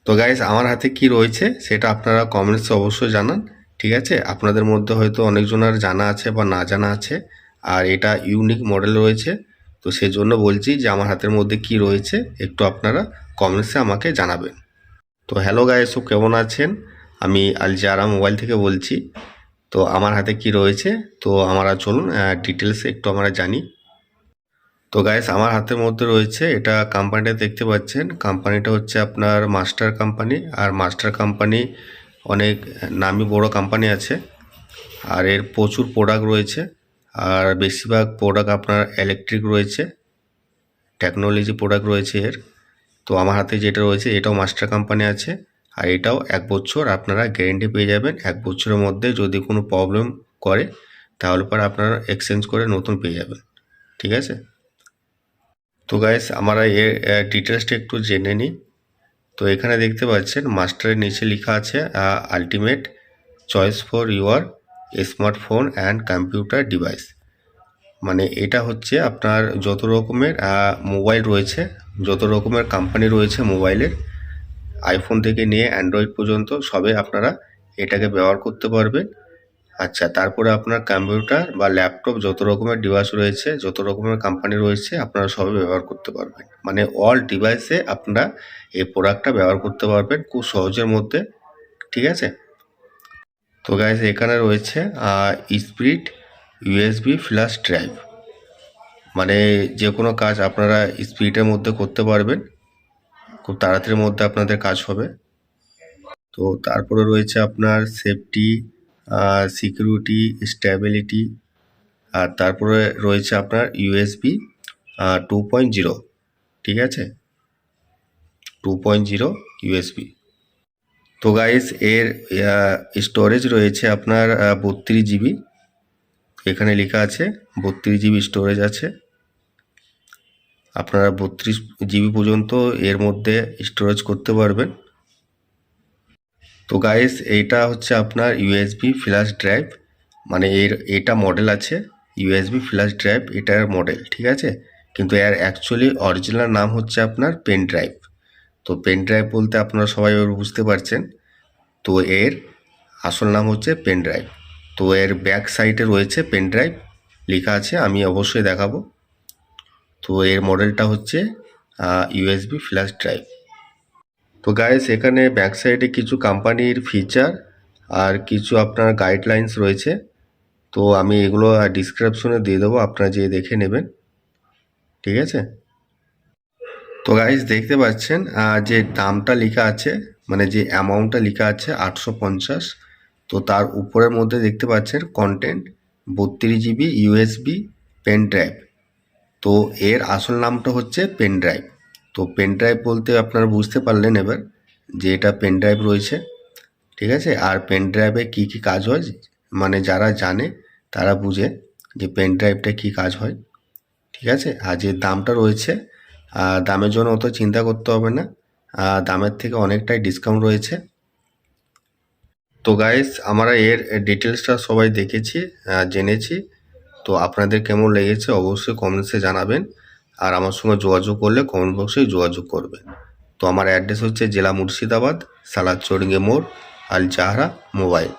তো গাইস আমার হাতে কি রয়েছে সেটা আপনারা কমেন্টসে অবশ্যই জানান। ঠিক আছে, আপনাদের মধ্যে হয়তো অনেকজনের জানা আছে বা না জানা আছে, আর এটা ইউনিক মডেল রয়েছে। তো সেজন্য বলছি যে আমার হাতের মধ্যে কি রয়েছে একটু আপনারা কমেন্টসে আমাকে জানাবেন। তো হ্যালো গাইস, সব কেমন আছেন? আমি আল জারা মোবাইল থেকে বলছি। তো আমার হাতে কি রয়েছে, তো আমরা চলুন ডিটেলসে একটু আমরা জানি। তো গাইস আমার হাতের মধ্যে রয়েছে, এটা কোম্পানিটা দেখতে পাচ্ছেন, কোম্পানিটা হচ্ছে আপনার মাস্টার কোম্পানি। আর মাস্টার কোম্পানি অনেক নামি বড় কোম্পানি আছে, আর এর প্রচুর প্রোডাক্ট রয়েছে। আর বেশিরভাগ প্রোডাক্ট আপনার ইলেকট্রিক রয়েছে, টেকনোলজি প্রোডাক্ট রয়েছে এর। তো আমার হাতে যেটা রয়েছে এটাও মাস্টার কোম্পানি আছে, আর এটাও 1 বছর আপনারা গ্যারেন্টি পেয়ে যাবেন। 1 বছরের মধ্যে যদি কোনো প্রবলেম করে তাহলে পরে আপনারা এক্সচেঞ্জ করে নতুন পেয়ে যাবেন। ঠিক আছে, তো গাইস আমরা এর ডিটেলসটা একটু জেনে নিই। তো এখানে দেখতে পাচ্ছেন মাস্টারের নিচে লেখা আছে ultimate choice for your smartphone and computer device. মানে এটা হচ্ছে আপনার যত রকমের মোবাইল রয়েছে, যত রকমের কোম্পানি রয়েছে মোবাইলের, আইফোন থেকে নিয়ে অ্যান্ড্রয়েড পর্যন্ত সবে আপনারা এটাকে ব্যবহার করতে পারবেন। আচ্ছা, তারপরে আপনার কম্পিউটার বা ল্যাপটপ যত রকমের ডিভাইস রয়েছে, যত রকমের কোম্পানি রয়েছে, আপনারা সবই ব্যবহার করতে পারবেন। মানে অল ডিভাইসে আপনারা এই প্রোডাক্টটা ব্যবহার করতে পারবেন খুব সহজের মধ্যে। ঠিক আছে, তো গাইস এখানে রয়েছে স্পিড ইউএসবি ফ্ল্যাশ ড্রাইভ। মানে যে কোনো কাজ আপনারা স্পিডের মধ্যে করতে পারবেন, খুব তাড়াতাড়ির মধ্যে আপনাদের কাজ হবে। তো তারপরে রয়েছে আপনার সেফটি, সিকিউরিটি, স্টেবিলিটি। আর তারপরে রয়েছে আপনার ইউএসবি 2.0। ঠিক আছে, 2.0 ইউএসবি। তো গাইস এর স্টোরেজ রয়েছে আপনার 32 জিবি। এখানে লেখা আছে 32 জিবি স্টোরেজ আছে। আপনারা 32 জিবি পর্যন্ত এর মধ্যে স্টোরেজ করতে পারবেন। তো গাইস এইটা হচ্ছে আপনার ইউএসবি ফ্ল্যাশ ড্রাইভ। মানে এটা মডেল আছে ইউএসবি ফ্ল্যাশ ড্রাইভ, এটার মডেল। ঠিক আছে, কিন্তু এর অ্যাকচুয়ালি অরিজিনাল নাম হচ্ছে আপনার পেন ড্রাইভ। তো পেন ড্রাইভ বলতে আপনারা সবাই বুঝতে পারছেন। তো এর আসল নাম হচ্ছে পেন ড্রাইভ। তো এর ব্যাক সাইডে রয়েছে পেন ড্রাইভ লেখা আছে, আমি অবশ্যই দেখাবো। তো এর মডেলটা হচ্ছে ইউএসবি ফ্ল্যাশ ড্রাইভ। তো গাইস এখানে ব্যাক সাইডে কিছু কোম্পানির ফিচার আর কিছু আপনার গাইডলাইন্স রয়েছে। তো আমি এগুলো ডিসক্রিপশনে দিয়ে দেবো, আপনারা যেয়ে দেখে নেবেন। ঠিক আছে, তো গাইস দেখতে পাচ্ছেন যে দামটা লেখা আছে, মানে যে অ্যামাউন্টটা লেখা আছে 850। তো তার উপরের মধ্যে দেখতে পাচ্ছেন content 32 GB USB pen drive. তো এর আসল নামটা হচ্ছে পেন ড্রাইভ। তো পেন ড্রাইভ বলতে আপনারা বুঝতে পারলেন এবার যে এটা পেন ড্রাইভ রয়েছে। ঠিক আছে, আর পেন ড্রাইভে কী কী কাজ হয়, মানে যারা জানে তারা বুঝে যে পেন ড্রাইভটা কী কাজ হয়। ঠিক আছে, আর যে দামটা রয়েছে, দামের জন্য অত চিন্তা করতে হবে না, দামের থেকে অনেকটাই ডিসকাউন্ট রয়েছে। তো গাইস আমরা এর ডিটেলসটা সবাই দেখেছি, জেনেছি। তো আপনাদের কেমন লেগেছে অবশ্যই কমেন্টসে জানাবেন, আর আমার সঙ্গে যোগাযোগ করলে কমেন্ট বক্সে যোগাযোগ করবেন। তো আমার অ্যাড্রেস হচ্ছে জেলা মুর্শিদাবাদ, সালাদ চৌরঙ্গি মোড়, আল জাহরা মোবাইল।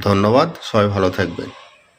ধন্যবাদ, সবাই ভালো থাকবেন।